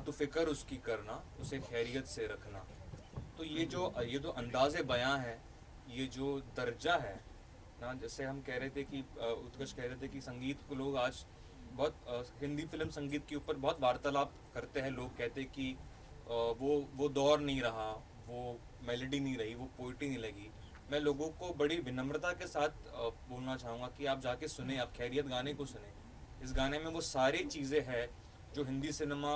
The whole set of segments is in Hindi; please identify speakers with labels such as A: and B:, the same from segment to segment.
A: तो फिक्र उसकी करना, उसे खैरियत से रखना। तो ये जो अंदाज़े बयां है, ये जो दर्जा है ना, जैसे हम कह रहे थे कि उत्कर्ष कह रहे थे कि संगीत को लोग आज बहुत हिंदी फिल्म संगीत के ऊपर बहुत वार्तालाप करते हैं। लोग कहते हैं कि वो दौर नहीं रहा, वो मेलोडी नहीं रही, वो पोइट्री नहीं लगी। मैं लोगों को बड़ी विनम्रता के साथ बोलना चाहूँगा कि आप जाके सुने, आप खैरियत गाने को सुने। इस गाने में वो सारी चीज़ें हैं जो हिंदी सिनेमा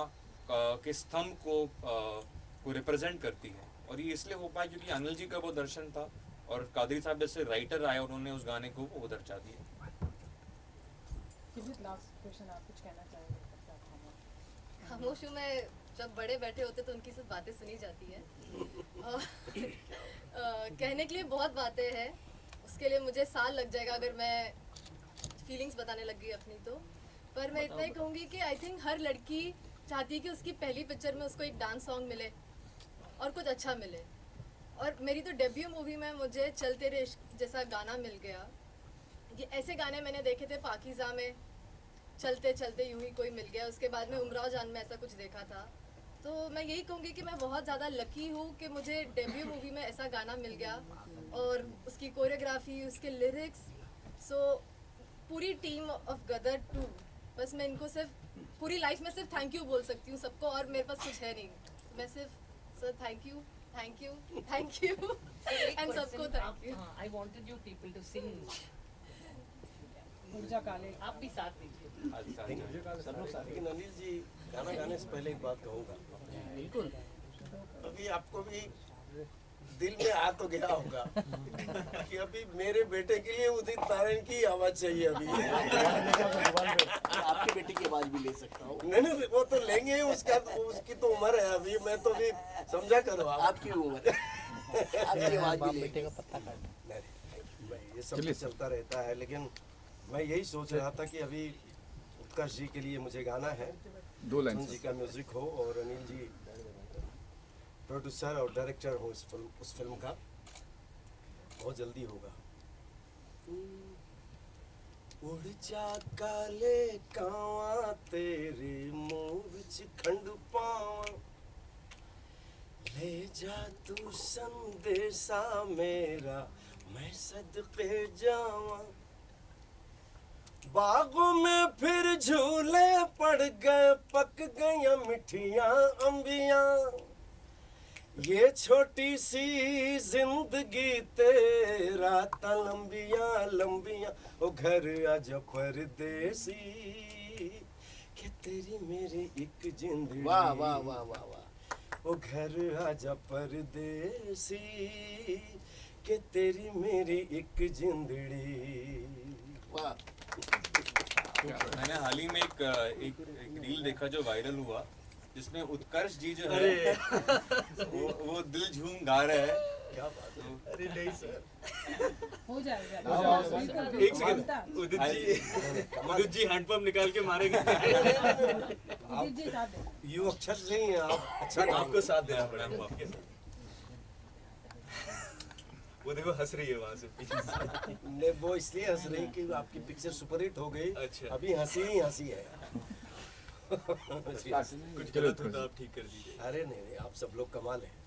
A: के स्तंभ को रिप्रेजेंट करती है। और ये इसलिए हो पाया क्योंकि अनिल जी का वो दर्शन था और कादरी साहब जैसे राइटर आए, उन्होंने उस गाने को वो दर्जा दिया।
B: खामोश में जब बड़े बैठे होते तो उनकी सब बातें सुनी जाती है। कहने के लिए बहुत बातें हैं, उसके लिए मुझे साल लग जाएगा अगर मैं फीलिंग्स बताने लगी अपनी तो। पर मैं इतना ही कहूँगी कि आई थिंक हर लड़की चाहती है कि उसकी पहली पिक्चर में उसको एक डांस सॉन्ग मिले और कुछ अच्छा मिले। और मेरी तो डेब्यू मूवी में मुझे चल तेरे इश्क जैसा गाना मिल गया। ये ऐसे गाने मैंने देखे थे पाकीज़ा में, चलते चलते यूं ही कोई मिल गया। उसके बाद में उमराव जान में ऐसा कुछ देखा था। तो मैं यही कहूँगी कि मैं बहुत ज़्यादा लकी हूँ कि मुझे डेब्यू मूवी में ऐसा गाना मिल गया और उसकी कोरियोग्राफी, उसके लिरिक्स। सो पूरी टीम ऑफ गदर 2, बस मैं इनको सिर्फ पूरी लाइफ में सिर्फ थैंक यू बोल सकती हूँ सबको, और मेरे पास कुछ है नहीं। मैं सिर्फ सर थैंक यू एंड सबको thank you.
C: I wanted you people to sing. आप भी साथ दीजिए।
D: लेकिन अनिल जी, गाना गाने से पहले एक बात कहूँगा।
C: बिल्कुल।
D: अभी आपको भी दिल में आ तो गया होगा कि अभी मेरे बेटे के लिए उदित नारायण की आवाज चाहिए। अभी
E: आपके बेटे की आवाज भी ले सकता हूँ।
D: नहीं, वो तो लेंगे, उसकी तो उम्र है अभी। मैं तो अभी समझा करो
E: आपकी उम्र आपकी आवाज भी बेटे का पत्ता काट।
D: नहीं, ये सब चलता रहता है। लेकिन मैं यही सोच रहा था कि अभी उत्कर्ष जी के लिए मुझे गाना है,
F: 2 लाइन
D: जी का म्यूजिक हो और अनिल जी प्रोड्यूसर और डायरेक्टर हो उस फिल्म का। बहुत जल्दी होगा। उड़ जा काले कावा तेरे मुंह विच खंड पावा, ले जा तू संदेशा मेरा मैं सदके जावा। बागों में फिर झूले पड़ गए, पक गई मिठियां अंबियां। ये छोटी सी जिंदगी तेरा ता लंबियां लंबियां। ओ घर आजा परदेसी कि तेरी मेरी एक जिंदगी।
E: वाह वाह वाह वाह वाह।
D: ओ घर आजा परदेसी कि तेरी मेरी एक जिंदड़ी। वाह।
A: मैंने हाल ही में एक रील देखा जो वायरल हुआ, जिसमें उत्कर्ष जी जो है वो दिल झूम गा रहे हैं। क्या बात है।
D: अरे नहीं सर,
G: हो जाएगा।
D: एक सेकंड। उदित जी हैंडपंप निकाल के मारेंगे। ये अक्षर नहीं है, आप अच्छा आपको साथ देना पड़ेगा। आपके साथ
A: वो देखो हंस रही है वहाँ से पीछे से।
D: ने वो इसलिए हंस रही कि आपकी पिक्चर सुपरहिट हो गई।
A: अच्छा।
D: अभी हंसी ही हंसी है।
A: कुछ गलत हो तो आप ठीक कर दीजिए।
D: अरे नहीं नहीं, आप सब लोग कमाल हैं।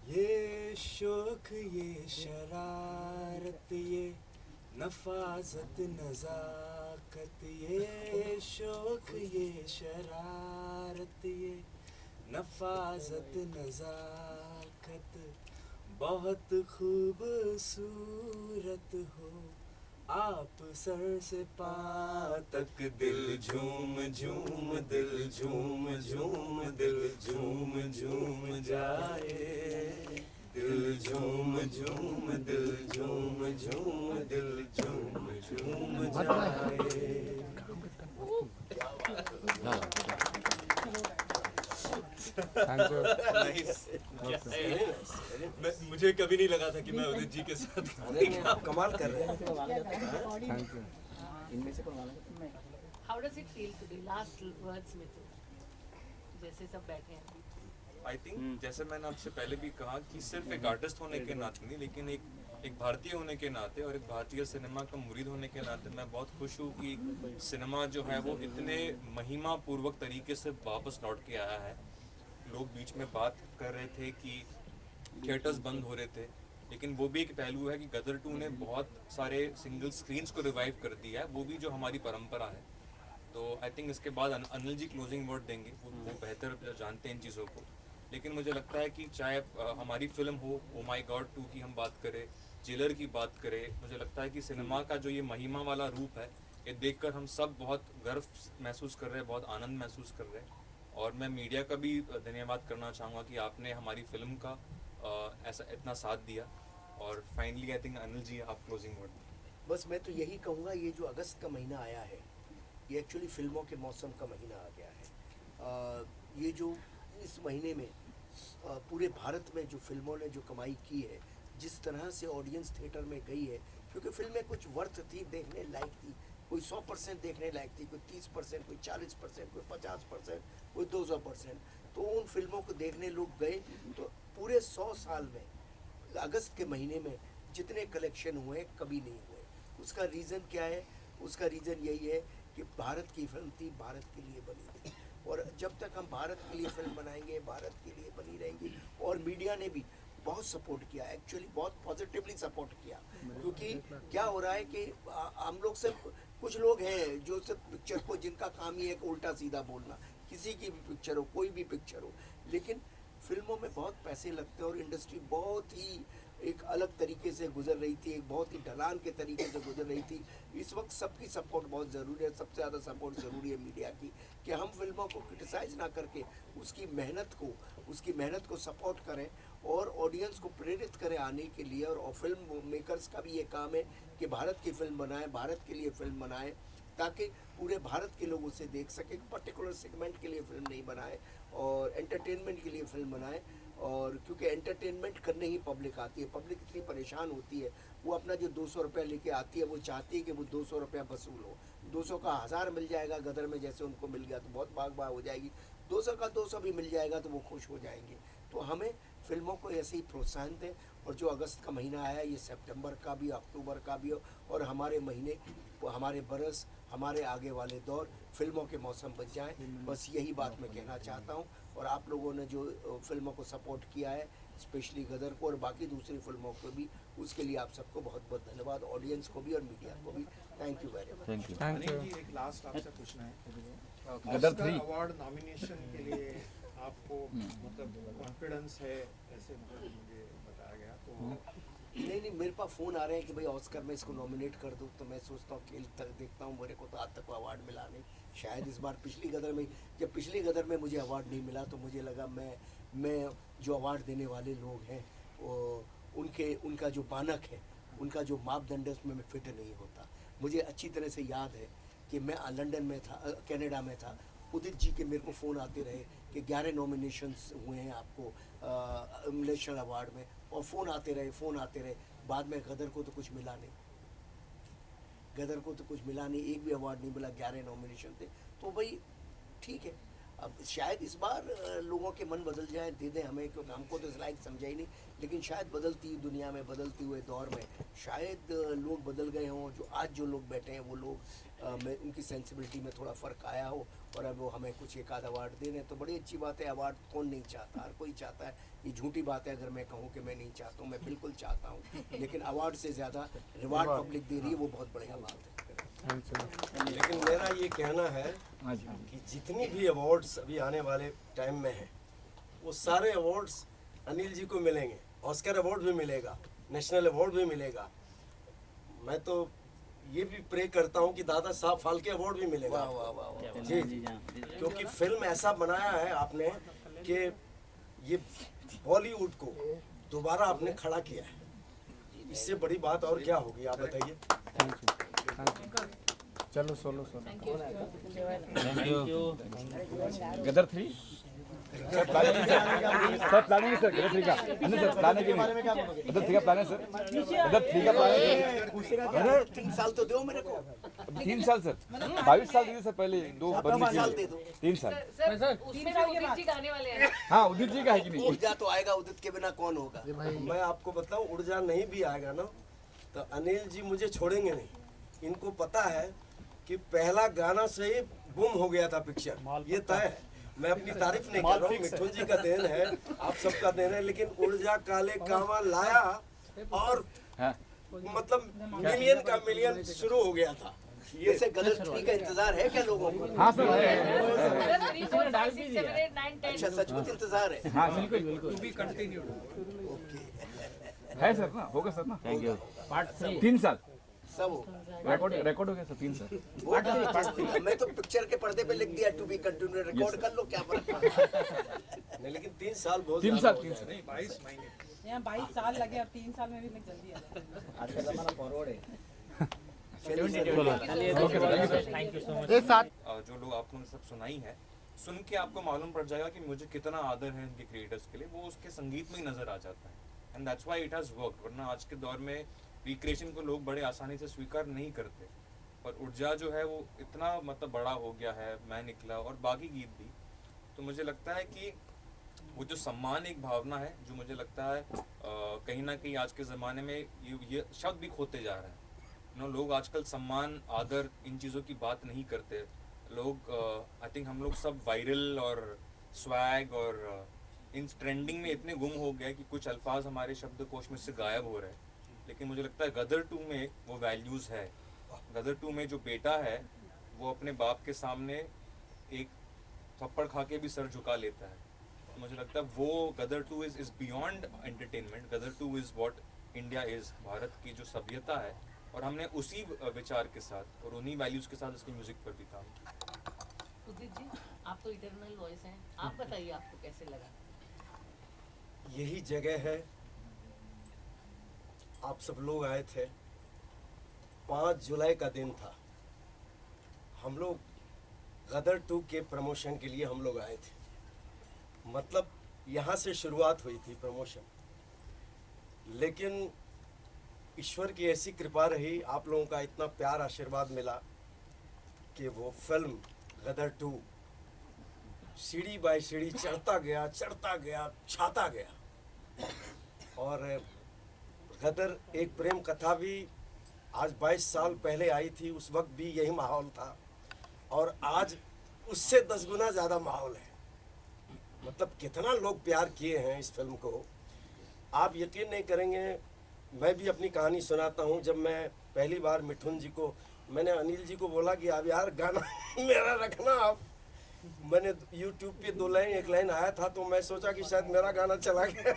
A: ये शौक ये शरारत ये नफाजत नजाकत, ये शौक ये शरारत ये नफाजत नजाकत, बहुत खूबसूरत हो आप सर से पाँव तक, दिल झूम झूम दिल झूम झूम दिल झूम झूम जाए, दिल झूम झूम दिल झूम झूम दिल झूम झूम जाए। मुझे कभी नहीं लगा था कि मैं उदित जी के साथ
D: अरे नहीं, आप कमाल कर रहे हैं।
C: How does it feel today? Last words में तो जैसे सब बैठे हैं अभी।
A: आई थिंक जैसे मैंने आपसे पहले भी कहा कि सिर्फ एक आर्टिस्ट होने के नाते नहीं, लेकिन एक भारतीय होने के नाते और एक भारतीय सिनेमा का मुरीद होने के नाते मैं बहुत खुश हूँ कि सिनेमा जो है वो इतने महिमा पूर्वक तरीके से वापस लौट के आया है। लोग बीच में बात कर रहे थे कि थिएटर्स बंद हो रहे थे, लेकिन वो भी एक पहलू है कि गदर 2 ने बहुत सारे सिंगल स्क्रीन्स को रिवाइव कर दिया है, वो भी जो हमारी परंपरा है। तो आई थिंक इसके बाद अनिल जी क्लोजिंग वर्ड देंगे, वो बेहतर जानते हैं इन चीज़ों को। लेकिन मुझे लगता है कि चाहे हमारी फिल्म हो ओ माई गॉड 2 की हम बात करें, जेलर की बात करें, मुझे लगता है कि सिनेमा का जो ये महिमा वाला रूप है, ये देखकर हम सब बहुत गर्व महसूस कर रहे हैं, बहुत आनंद महसूस कर रहे हैं। और मैं मीडिया का भी धन्यवाद करना चाहूँगा कि आपने हमारी फिल्म का ऐसा इतना साथ दिया। और finally I think Anil ji आप क्लोजिंग वर्ड।
E: बस मैं तो यही कहूँगा, ये जो अगस्त का महीना आया है, ये एक्चुअली फिल्मों के मौसम का महीना आ गया है। ये जो इस महीने में पूरे भारत में जो फिल्मों ने जो कमाई की है, जिस तरह से ऑडियंस थिएटर में गई है, क्योंकि फिल्में कुछ वर्थ थी, देखने लायक थी, कोई 100% देखने लायक थी, कोई 30%, कोई 40%, कोई 50%, कोई 200%। तो उन फिल्मों को देखने लोग गए, तो पूरे 100 साल में अगस्त के महीने में जितने कलेक्शन हुए कभी नहीं हुए। उसका रीज़न क्या है? उसका रीज़न यही है कि भारत की फिल्म थी, भारत के लिए बनी थी, और जब तक हम भारत के लिए फिल्म बनाएंगे, भारत के लिए बनी रहेंगी। और मीडिया ने भी बहुत सपोर्ट किया, एक्चुअली बहुत पॉजिटिवली सपोर्ट किया। क्योंकि क्या हो रहा है कि हम लोग से कुछ लोग हैं जो सिर्फ पिक्चर को, जिनका काम ही है कि उल्टा सीधा बोलना, किसी की भी पिक्चर हो, कोई भी पिक्चर हो, लेकिन फिल्मों में बहुत पैसे लगते हैं और इंडस्ट्री बहुत ही एक अलग तरीके से गुजर रही थी, एक बहुत ही ढलान के तरीके से गुजर रही थी। इस वक्त सबकी सपोर्ट बहुत ज़रूरी है, सबसे ज़्यादा सपोर्ट ज़रूरी है मीडिया की, कि हम फिल्मों को क्रिटिसाइज़ ना करके उसकी मेहनत को सपोर्ट करें और ऑडियंस को प्रेरित करें आने के लिए। और फिल्म मेकर्स का भी ये काम है कि भारत की फिल्म बनाएं, भारत के लिए फिल्म बनाएं, ताकि पूरे भारत के लोग उसे देख सकें। पर्टिकुलर सेगमेंट के लिए फिल्म नहीं बनाए और एंटरटेनमेंट के लिए फिल्म बनाए। और क्योंकि एंटरटेनमेंट करने ही पब्लिक आती है, पब्लिक इतनी परेशान होती है, वो अपना जो 200 रुपया लेके आती है, वो चाहती है कि वो 200 रुपया वसूल हो। 200 का 1000 मिल जाएगा गदर में, जैसे उनको मिल गया तो बहुत भाग हो जाएगी। 200 का 200 भी मिल जाएगा तो वो खुश हो जाएंगे। तो हमें फिल्मों को ऐसे ही प्रोत्साहन दें। और जो अगस्त का महीना आया, ये सितंबर का भी, अक्टूबर का भी हो, और हमारे महीने, हमारे बरस, हमारे आगे वाले दौर फिल्मों के मौसम बन जाएं। बस यही बात मैं कहना चाहता हूं। और आप लोगों ने जो फिल्मों को सपोर्ट किया है, स्पेशली गदर को और बाकी दूसरी फिल्मों को भी, उसके लिए आप सबको बहुत बहुत धन्यवाद, ऑडियंस को भी और मीडिया को भी। Thank you very much.
F: Anil ji, एक लास्ट आपसे पूछना है,
H: गदर
F: ऑस्कर
H: 3
F: अवार्ड नॉमिनेशन के लिए आपको मतलब कॉन्फिडेंस है, ऐसे मतलब मुझे बताया गया। तो
E: नहीं, मेरे पास फ़ोन आ रहे हैं कि भाई ऑस्कर में इसको नॉमिनेट कर दूँ, तो मैं सोचता हूँ, खेल तक देखता हूँ, मेरे को तो आज तक अवार्ड मिला नहीं। शायद इस बार पिछली गदर में, जब पिछली गदर में मुझे अवार्ड नहीं मिला, तो मुझे लगा मैं जो अवार्ड देने वाले लोग हैं, वो उनका जो मानक है, उनका जो मापदंड है, उसमें मैं फिट नहीं होता। मुझे अच्छी तरह से याद है कि मैं लंदन में था, कनाडा में था, उदित जी के मेरे को फ़ोन आते रहे कि 11 नॉमिनेशंस हुए हैं आपको नेशनल अवार्ड में, और फ़ोन आते रहे। बाद में गदर को तो कुछ मिला नहीं, एक भी अवार्ड नहीं मिला, 11 नॉमिनेशन थे। तो भाई ठीक है, अब शायद इस बार लोगों के मन बदल जाए, दे दें हमें, क्योंकि हमको तो इस लायक समझा ही नहीं, लेकिन शायद बदलती दुनिया में, बदलते हुए दौर में शायद लोग बदल गए हों। जो आज जो लोग बैठे हैं वो लोग में उनकी सेंसिबिलिटी में थोड़ा फ़र्क आया हो और अब वो हमें कुछ एक आध अवार्ड दे दें तो बड़ी अच्छी बात है। अवार्ड कौन नहीं चाहता, हर कोई चाहता है। ये झूठी बात है अगर मैं कहूँ कि मैं नहीं चाहता हूँ, मैं बिल्कुल चाहता हूँ, लेकिन अवार्ड से ज़्यादा रिवार्ड पब्लिक दे रही है, वो बहुत बढ़िया बात है।
D: लेकिन मेरा ये कहना है कि जितनी भी अवार्ड्स अभी आने वाले टाइम में हैं वो सारे अवार्ड्स अनिल जी को मिलेंगे। ऑस्कर अवार्ड भी मिलेगा, नेशनल अवार्ड भी मिलेगा। मैं तो ये भी प्रे करता हूँ कि दादा साहब फाल्के अवार्ड भी मिलेगा।
E: वाह वाह वाह वाह।
D: जी जी, क्योंकि फिल्म ऐसा बनाया है आपने कि ये बॉलीवुड को दोबारा आपने खड़ा किया है। इससे बड़ी बात और क्या होगी, आप बताइए।
H: चलो solo solo
I: thank you
H: Gadar 3 sir planning है सर गदर 3 का नहीं सर प्लान है कि नहीं गदर 3 का प्लान है सर गदर 3 का प्लान है
E: अरे 3 साल तो दो मेरे को।
H: 3 साल सर 22 साल दीजिए सर पहले 2
E: 3 साल दे दो।
H: 3 साल
C: सर उसमें भी उदित जी गाने वाले हैं।
H: हाँ उदित जी का है कि नहीं
E: ऊर्जा तो आएगा, उदित के बिना कौन होगा।
D: मैं आपको बताऊं, ऊर्जा नहीं भी आएगा ना तो अनिल जी मुझे छोड़ेंगे नहीं। इनको पता है कि पहला गाना से ही बुम हो गया था पिक्चर, ये तय है। मैं अपनी तारीफ नहीं कर रहा हूँ, मिठुन जी का देन है, आप सबका देन है, लेकिन ऊर्जा काले कामा लाया और मतलब मिलियन का मिलियन शुरू हो गया था।
E: ये से गलत 3 का इंतजार है क्या लोगों को?
H: हाँ सर
C: सर 3 4 5 6 7 8 9 10
E: अच्छा सचमुच इंतजार है।
H: हाँ बिल्कुल बिल्कुल है सर ना, होगा सर ना।
I: थैंक यू पार्ट 3
H: 3 साल
E: सब होगा।
H: रिकॉर्ड हो गया सर 3 साल
E: होगा। मैं तो पिक्चर के पर्दे पे लिख दिया टू बी कंटिन्यू, रिकॉर्ड कर लो, क्या फर्क पड़ता है।
D: नहीं, लेकिन 3 साल बहुत
H: 3
D: ज्यादा
H: साल
D: हो
H: 3
D: गया।
H: साल
F: नहीं 22 महीने
G: यहाँ 22 साल लगे, अब 3 साल में भी मैं जल्दी आ जाऊँ।
I: आजकल हमारा फॉरवर्ड है
C: थैंक यू सो मच।
A: जो लोग आपने सब सुनाई है, सुन के आपको मालूम पड़ जाएगा कि मुझे कितना आदर है इनके क्रिएटर्स के लिए, वो उसके संगीत में ही नजर आ जाता है। And that's why it has worked. वरना आज के दौर में रिक्रिएशन को लोग बड़े आसानी से स्वीकार नहीं करते, पर ऊर्जा जो है वो इतना मतलब बड़ा हो गया है, मैं निकला और बाकी गीत भी। तो मुझे लगता है कि वो जो सम्मान एक भावना है, जो मुझे लगता है कहीं ना कहीं आज के ज़माने में ये शब्द भी खोते जा रहे हैं। लोग आजकल सम्मान, आदर, इन चीज़ों की बात नहीं करते। लोग आई थिंक हम लोग सब वायरल और स्वैग और इन ट्रेंडिंग में इतने गुम हो गए कि कुछ अल्फाज हमारे शब्दकोश में से गायब हो रहे हैं। लेकिन मुझे लगता है गदर 2 में वो वैल्यूज़ है। गदर 2 में जो बेटा है वो अपने बाप के सामने एक थप्पड़ खा के भी सर झुका लेता है। तो मुझे लगता है वो Gadar 2 is beyond entertainment. Gadar 2 is what India is, Bharat की जो सभ्यता है। और हमने उसी विचार के साथ और उन्हीं वैल्यूज़ के साथ इसके म्यूज़िक पर भी काम किया।
C: उदित जी, आप तो इटर्नल वॉइस हैं, आप बताइए आपको कैसे लगा?
D: यही जगह है, आप सब लोग आए थे, 5 जुलाई का दिन था। हम लोग गदर 2 के प्रमोशन के लिए हम लोग आए थे। मतलब यहाँ से शुरुआत हुई थी प्रमोशन, लेकिन ईश्वर की ऐसी कृपा रही, आप लोगों का इतना प्यार आशीर्वाद मिला कि वो फिल्म गदर 2 सीढ़ी बाय सीढ़ी चढ़ता गया, छाता गया। और गदर एक प्रेम कथा भी आज 22 साल पहले आई थी, उस वक्त भी यही माहौल था और आज उससे 10 गुना ज़्यादा माहौल है। मतलब कितना लोग प्यार किए हैं इस फिल्म को, आप यकीन नहीं करेंगे। मैं भी अपनी कहानी सुनाता हूँ। जब मैं पहली बार मिठुन जी को, मैंने अनिल जी को बोला कि अब यार गाना मेरा रखना आप। मैंने YouTube पे 2 लाइन 1 लाइन आया था तो मैं सोचा कि शायद मेरा गाना चला गया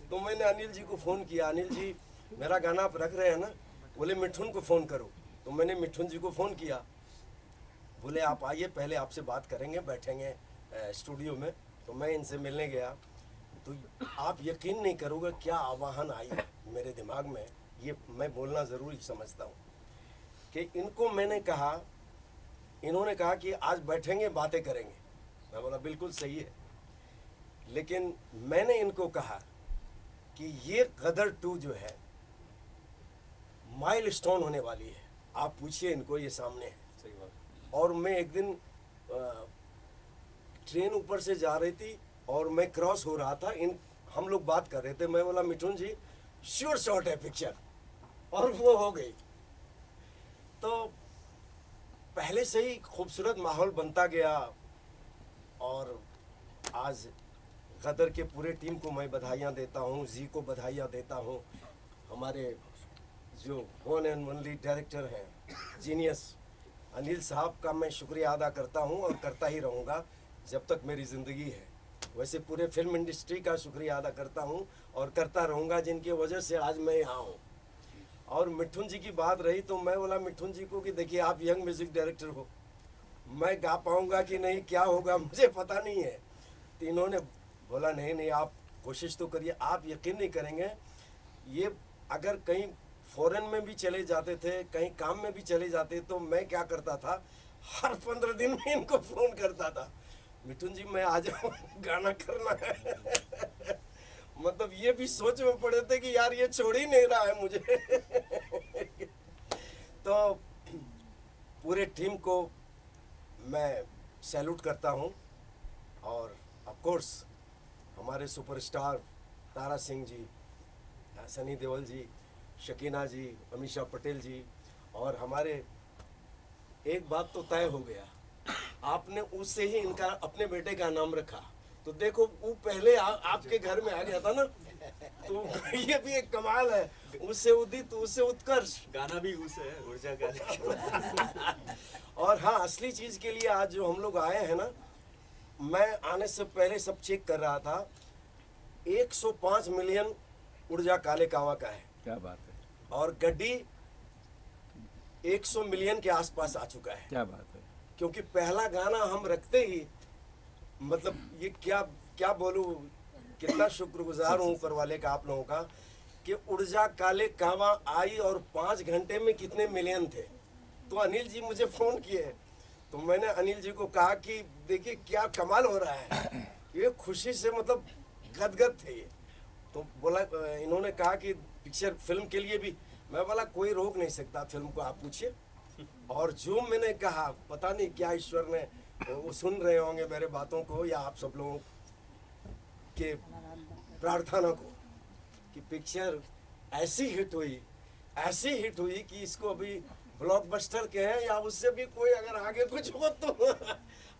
D: तो मैंने अनिल जी को फ़ोन किया, अनिल जी मेरा गाना आप रख रहे हैं ना? बोले मिठुन को फ़ोन करो। तो मैंने मिठुन जी को फ़ोन किया, बोले आप आइए, पहले आपसे बात करेंगे, बैठेंगे स्टूडियो में। तो मैं इनसे मिलने गया तो आप यकीन नहीं करोगे क्या आवाहन आई मेरे दिमाग में। ये मैं बोलना ज़रूरी समझता हूँ कि इनको मैंने कहा, इन्होंने कहा कि आज बैठेंगे बातें करेंगे। मैं बोला बिल्कुल सही है, लेकिन मैंने इनको कहा कि ये गदर 2 जो है माइलस्टोन होने वाली है। आप पूछिए इनको, ये सामने है।
A: सही बात।
D: और मैं एक दिन ट्रेन ऊपर से जा रही थी और मैं क्रॉस हो रहा था, इन हम लोग बात कर रहे थे, मैं बोला मिठुन जी श्योर शॉट है पिक्चर, और वो हो गई। तो पहले से ही खूबसूरत माहौल बनता गया और आज गदर के पूरे टीम को मैं बधाइयाँ देता हूँ, जी को बधाइयाँ देता हूँ, हमारे जो वन एंड ओनली डायरेक्टर हैं जीनियस अनिल साहब का मैं शुक्रिया अदा करता हूँ और करता ही रहूँगा जब तक मेरी ज़िंदगी है। वैसे पूरे फिल्म इंडस्ट्री का शुक्रिया अदा करता हूँ और करता रहूँगा, जिनकी वजह से आज मैं यहाँ हूँ। और मिठुन जी की बात रही तो मैं बोला मिठुन जी को कि देखिए आप यंग म्यूज़िक डायरेक्टर हो, मैं गा पाऊँगा कि नहीं, क्या होगा मुझे पता नहीं है। तो इन्होंने बोला नहीं नहीं आप कोशिश तो करिए, आप यकीन नहीं करेंगे, ये अगर कहीं फॉरेन में भी चले जाते थे, कहीं काम में भी चले जाते, तो मैं क्या करता था, हर 15 दिन में इनको फ़ोन करता था, मिठुन जी मैं आ जाऊँ, गाना करना है। मतलब ये भी सोच में पड़े थे कि यार ये छोड़ ही नहीं रहा है मुझे। तो पूरे टीम को मैं सैल्यूट करता हूँ और ऑफ कोर्स हमारे सुपरस्टार तारा सिंह जी, सनी देओल जी, शकीना जी, अमीषा पटेल जी, और हमारे एक बात तो तय हो गया, आपने उससे ही इनका अपने बेटे का नाम रखा, तो देखो वो पहले आपके घर में आ गया था ना, तो ये भी एक कमाल है, उससे उदित उससे उत्कर्ष,
J: गाना भी उस है ऊर्जा का।
D: और हाँ असली चीज़ के लिए आज जो हम लोग आए हैं ना, मैं आने से पहले सब चेक कर रहा था, 105 मिलियन ऊर्जा काले कावा का है,
H: क्या बात है,
D: और गड्डी 100 मिलियन के आसपास आ चुका है।
H: क्या बात है,
D: क्योंकि पहला गाना हम रखते ही, मतलब ये क्या क्या बोलूं, कितना शुक्रगुजार हूँ ऊपर वाले का, आप लोगों का, कि ऊर्जा काले कावा आई और 5 घंटे में कितने मिलियन थे। तो अनिल जी मुझे फ़ोन किए, तो मैंने अनिल जी को कहा कि देखिए क्या कमाल हो रहा है, ये खुशी से मतलब गदगद थे ये। तो बोला, इन्होंने कहा कि पिक्चर फिल्म के लिए भी, मैं बोला कोई रोक नहीं सकता फिल्म को, आप पूछिए। और जो मैंने कहा, पता नहीं क्या ईश्वर ने, वो सुन रहे होंगे मेरे बातों को या आप सब लोगों के प्रार्थना को, कि पिक्चर ऐसी हिट हुई कि इसको अभी ब्लॉकबस्टर के हैं या उससे भी कोई अगर आगे कुछ हो तो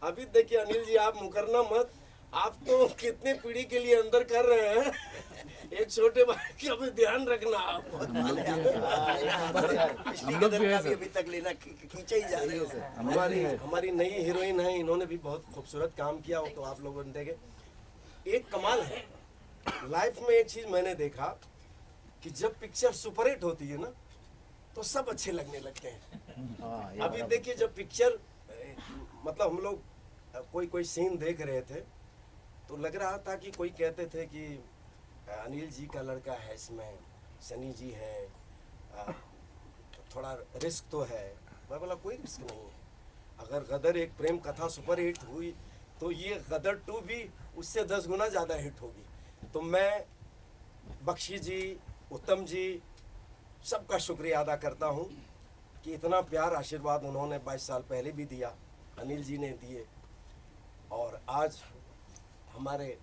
D: अभी देखिए अनिल जी आप मुकरना मत, आप तो कितने पीढ़ी के लिए अंदर कर रहे हैं, एक छोटे भाई की अभी ध्यान रखना आप।
H: हम लोग भी है सर,
E: अभी तक लेना खींचा ही जा रही है।
D: हमारी नई हीरोइन है, इन्होंने भी बहुत खूबसूरत काम किया हो, तो आप लोगों ने देखे। एक कमाल है लाइफ में, एक चीज मैंने देखा कि जब पिक्चर सुपरहिट होती है ना, तो सब अच्छे लगने लगते हैं। अभी देखिए जब पिक्चर, मतलब हम लोग कोई सीन देख रहे थे, तो लग रहा था कि कोई कहते थे कि अनिल जी का लड़का है इसमें, सनी जी हैं, थोड़ा रिस्क तो है। मैं बोला कोई रिस्क नहीं है, अगर गदर एक प्रेम कथा सुपर हिट हुई तो ये गदर 2 भी उससे 10 गुना ज़्यादा हिट होगी। तो मैं बख्शी जी, उत्तम जी, सबका शुक्रिया अदा करता हूँ कि इतना प्यार आशीर्वाद उन्होंने 22 साल पहले भी दिया, अनिल जी ने दिए, और आज हमारे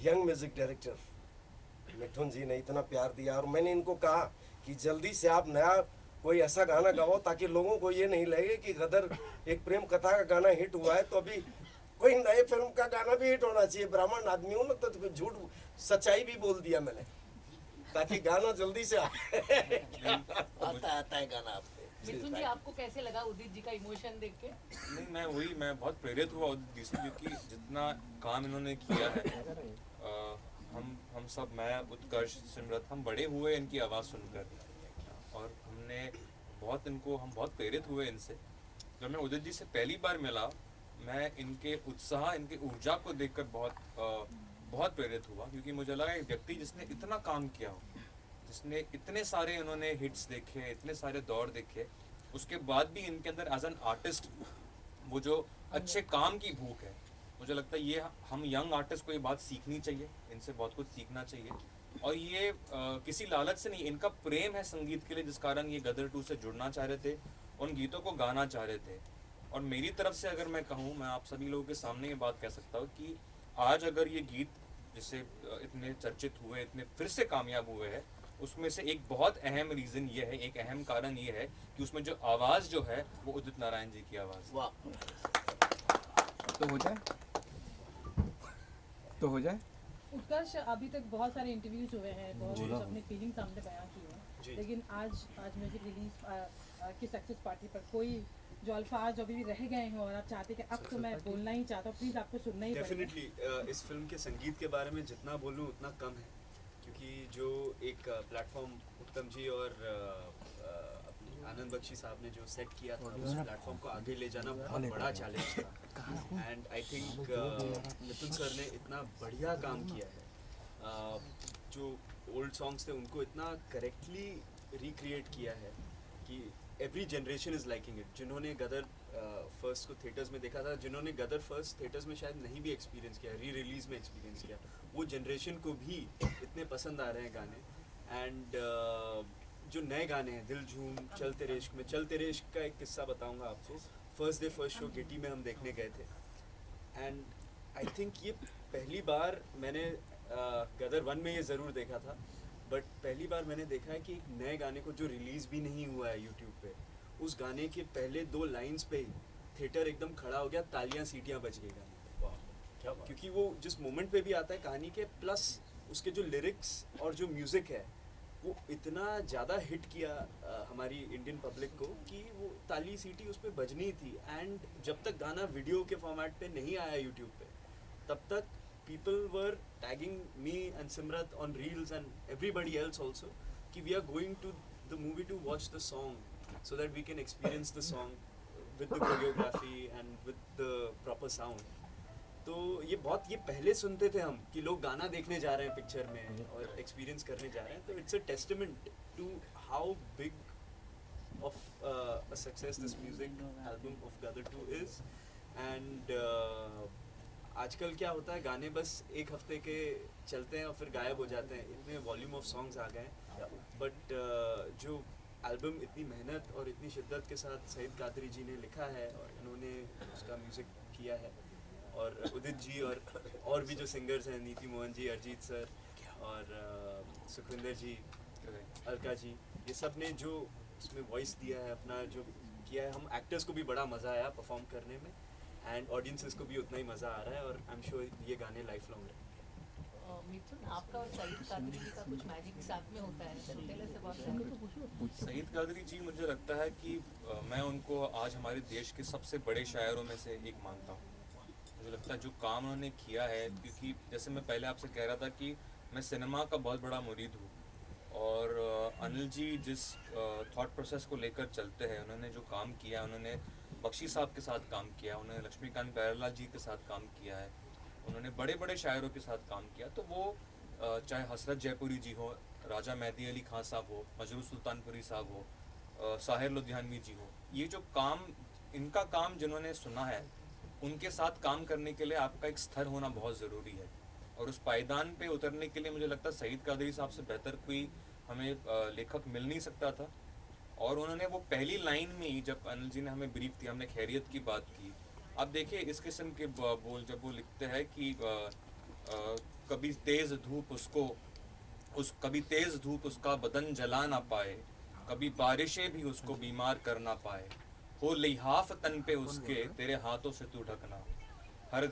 D: यंग म्यूज़िक डायरेक्टर मिठुन जी ने इतना प्यार दिया। और मैंने इनको कहा कि जल्दी से आप नया कोई ऐसा गाना गाओ ताकि लोगों को ये नहीं लगे कि गदर एक प्रेम कथा का गाना हिट हुआ है, तो अभी कोई नए फिल्म का गाना भी हिट होना चाहिए। ब्राह्मण आदमी हूँ ना, तो झूठ सच्चाई भी बोल दिया मैंने, ताकि गाना जल्दी से आए।
E: आता है गाना आपको।
C: मिथुन जी आपको कैसे लगा उदित जी का इमोशन देख के?
A: नहीं मैं बहुत प्रेरित हुआ उदित जी से, क्योंकि जितना काम इन्होंने किया है, हम सब, मैं, उत्कर्ष, सिमरत, हम बड़े हुए इनकी आवाज़ सुनकर, और हम बहुत प्रेरित हुए इनसे। जब मैं उदित जी से पहली बार मिला, मैं इनके उत्साह, इनकी ऊर्जा को देखकर बहुत प्रेरित हुआ, क्योंकि मुझे लगा एक व्यक्ति जिसने इतना काम किया हो, जिसने इतने सारे इन्होंने हिट्स देखे, इतने सारे दौर देखे, उसके बाद भी इनके अंदर एज एन आर्टिस्ट वो जो अच्छे काम की भूख है, मुझे लगता है ये हम यंग आर्टिस्ट को ये बात सीखनी चाहिए, इनसे बहुत कुछ सीखना चाहिए। और ये किसी लालच से नहीं, इनका प्रेम है संगीत के लिए, जिस कारण ये गदर 2 से जुड़ना चाह रहे थे, उन गीतों को गाना चाह रहे थे। और मेरी तरफ से अगर मैं कहूँ, मैं आप सभी लोगों के सामने ये बात कह सकता हूँ कि आज अगर ये गीत जिसे इतने चर्चित हुए, इतने फिर से कामयाब हुए हैं, उसमें से एक बहुत अहम रीज़न ये है, एक अहम कारण ये है कि उसमें जो आवाज़ जो है वो उदित नारायण जी की आवाज़।
E: वाह।
H: तो हो जाए, तो हो जाए।
G: उत्कर्ष, अभी तक बहुत सारे इंटरव्यूज हुए हैं, बहुत कुछ अपनी फीलिंग सामने बयां की है, लेकिन आज म्यूजिक रिलीज की सक्सेस पार्टी पर कोई जो अल्फाज अभी भी रह गए हैं और आप चाहते कि अब तो मैं बोलना ही चाहता हूँ, प्लीज आपको सुनना ही पड़ेगा।
J: डेफिनेटली इस फिल्म के संगीत के बारे में जितना बोलूँ उतना कम है, क्योंकि जो एक प्लेटफॉर्म उत्तम जी और आनंद बख्शी साहब ने जो सेट किया था, उस प्लेटफॉर्म को आगे ले जाना बहुत बड़ा चैलेंज था। And I think Mithun sir ने इतना बढ़िया काम किया है, जो ओल्ड सॉन्ग्स थे उनको इतना करेक्टली रिक्रिएट किया है कि every generation is liking it. जिन्होंने गदर फर्स्ट को थिएटर्स में देखा था, जिन्होंने गदर फर्स्ट थिएटर्स में शायद नहीं भी एक्सपीरियंस किया, री रिलीज में एक्सपीरियंस किया, वो जनरेशन को भी इतने पसंद आ रहे हैं गाने। एंड जो नए गाने हैं, दिल झूम, चल तेरे इश्क में, चल तेरे इश्क का एक किस्सा बताऊंगा आपको। फर्स्ट डे फर्स्ट शो गिटी में हम देखने गए थे, एंड आई थिंक ये पहली बार मैंने गदर 1 में ये ज़रूर देखा था, बट पहली बार मैंने देखा है कि एक नए गाने को जो रिलीज़ भी नहीं हुआ है यूट्यूब पे, उस गाने के पहले 2 लाइंस पे ही थिएटर एकदम खड़ा हो गया, तालियां सीटियां बज गई गाने।
E: वाह, क्या बात।
J: क्योंकि वो जिस मोमेंट पे भी आता है कहानी के, प्लस उसके जो लिरिक्स और जो म्यूज़िक है वो इतना ज़्यादा हिट किया हमारी इंडियन पब्लिक को कि वो ताली सीटी उस पर बजनी थी। एंड जब तक गाना वीडियो के फॉर्मेट पे नहीं आया यूट्यूब पे, तब तक people were tagging me and Simrat on reels and everybody else also कि we are going to the movie to watch the song so that we can experience the song with the choreography and with the proper sound। तो ये पहले सुनते थे हम कि लोग गाना देखने जा रहे हैं पिक्चर में और एक्सपीरियंस करने जा रहे हैं, तो it's a testament to how big of a success this music album of Gadar 2 is. And आजकल क्या होता है, गाने बस एक हफ्ते के चलते हैं और फिर गायब हो जाते हैं, इतने वॉल्यूम ऑफ सॉन्ग्स आ गए हैं। बट जो एल्बम इतनी मेहनत और इतनी शिद्दत के साथ सईद कादरी जी ने लिखा है और इन्होंने उसका म्यूज़िक किया है, और उदित जी और भी जो सिंगर्स हैं, नीति मोहन जी, अरिजीत सर और सुखविंदर जी, अलका जी, ये सब ने जो उसमें वॉइस दिया है, अपना जो किया है, हम एक्टर्स को भी बड़ा मज़ा आया परफॉर्म करने में, एंड ऑडियंसेस को भी उतना ही मज़ा आ रहा है, और आई एम श्योर ये गाने लाइफ लॉन्ग रहेंगे।
C: मिथुन, आपका और सईद कादरी जी का कुछ मैजिक साथ में होता है, पहले से बहुत
A: सईद कादरी जी, मुझे लगता है कि मैं उनको आज हमारे देश के सबसे बड़े शायरों में से एक मानता हूँ। मुझे लगता है जो काम उन्होंने किया है, क्योंकि जैसे मैं पहले आपसे कह रहा था कि मैं सिनेमा का बहुत बड़ा मुरीद हूँ, और अनिल जी जिस थॉट प्रोसेस को लेकर चलते हैं, उन्होंने जो काम किया, उन्होंने बख्शी साहब के साथ काम किया, उन्होंने लक्ष्मीकांत प्यारेलाल जी के साथ काम किया है, उन्होंने बड़े बड़े शायरों के साथ काम किया, तो वो चाहे हसरत जयपुरी जी हो, राजा मेहदी अली खान साहब हो, मजरू सुल्तानपुरी साहब हो, साहिर लुधियानवी जी हो, ये जो काम, इनका काम जिन्होंने सुना है, उनके साथ काम करने के लिए आपका एक स्तर होना बहुत ज़रूरी है, और उस पायदान पे उतरने के लिए मुझे लगता है सईद कादरी साहब से बेहतर कोई हमें लेखक मिल नहीं सकता था। और उन्होंने वो पहली लाइन में ही, जब अनिल जी ने हमें ब्रीफ किया, हमने खैरियत की बात की, अब देखिए इस किस्म के बोल जब वो लिखते हैं कि कभी तेज़ धूप उसका बदन जला ना पाए, कभी बारिशें भी उसको बीमार कर ना पाए, हो लिहाफ तन पे उसके तेरे हाथों से तू ढकना, हर